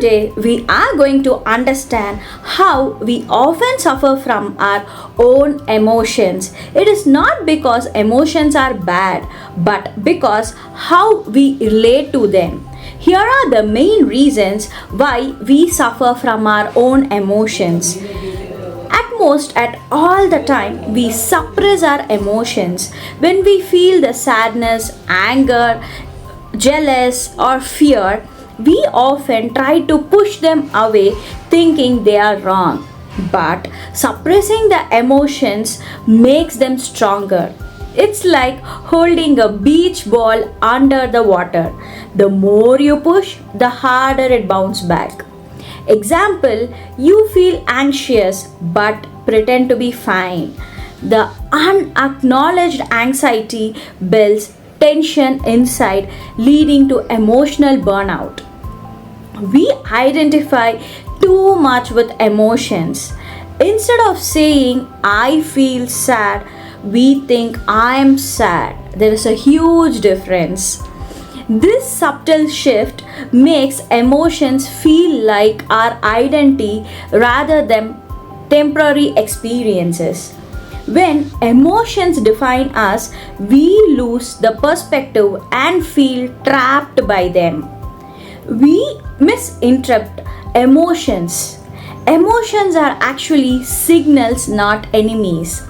Today, we are going to understand how we often suffer from our own emotions. It is not because emotions are bad, but because how we relate to them. Here are the main reasons why we suffer from our own emotions. At most, at all the time, we suppress our emotions. When we feel the sadness, anger, jealous, or fear, we often try to push them away thinking they are wrong. But suppressing the emotions makes them stronger. It's like holding a beach ball under the water. The more you push, the harder it bounces back. Example, you feel anxious but pretend to be fine. The unacknowledged anxiety builds tension inside, leading to emotional burnout. We identify too much with emotions. Instead of saying, I feel sad, we think I am sad. There is a huge difference. This subtle shift makes emotions feel like our identity rather than temporary experiences. When emotions define us, we lose the perspective and feel trapped by them. We misinterpret emotions. Emotions are actually signals, not enemies.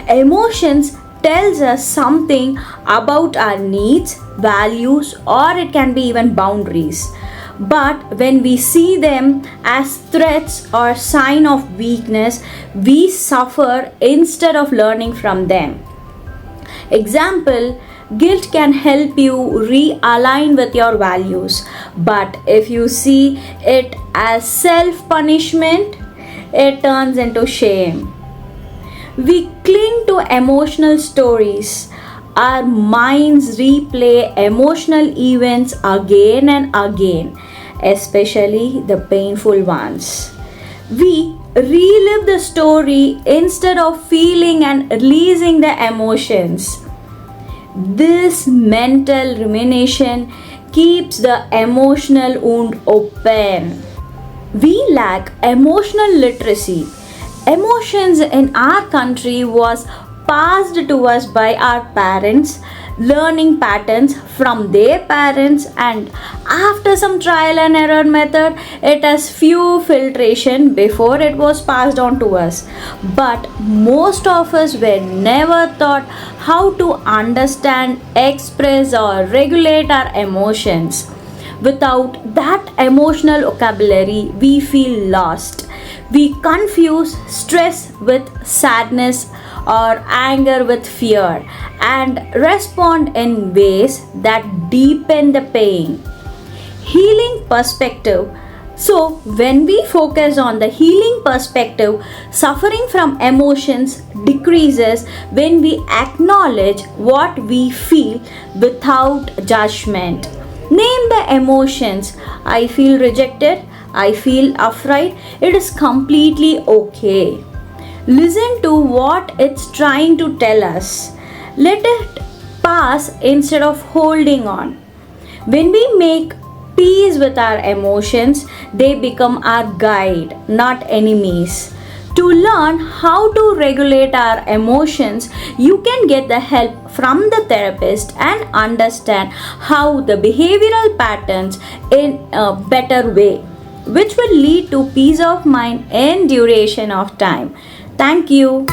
Emotions tells us something about our needs, values, or it can be even boundaries. But when we see them as threats or sign of weakness, we suffer instead of learning from them. Example, guilt can help you realign with your values, but if you see it as self punishment, it turns into shame. We cling to emotional stories. Our minds replay emotional events again and again, especially the painful ones. We relive the story instead of feeling and releasing the emotions. This mental rumination keeps the emotional wound open. We lack emotional literacy. Emotions in our country was passed to us by our parents, learning patterns from their parents, and after some trial and error method, it has few filtration before it was passed on to us. But most of us were never taught how to understand, express, or regulate our emotions. Without that emotional vocabulary, we feel lost. We confuse stress with sadness or anger with fear and respond in ways that deepen the pain. Healing perspective. So, when we focus on the healing perspective, suffering from emotions decreases when we acknowledge what we feel without judgment. Name the emotions. I feel rejected. I feel afraid. It is completely okay. Listen to what it's trying to tell us. Let it pass instead of holding on. When we make peace with our emotions, they become our guide, not enemies. To learn how to regulate our emotions, you can get the help from the therapist and understand how the behavioral patterns in a better way, which will lead to peace of mind and duration of time. Thank you.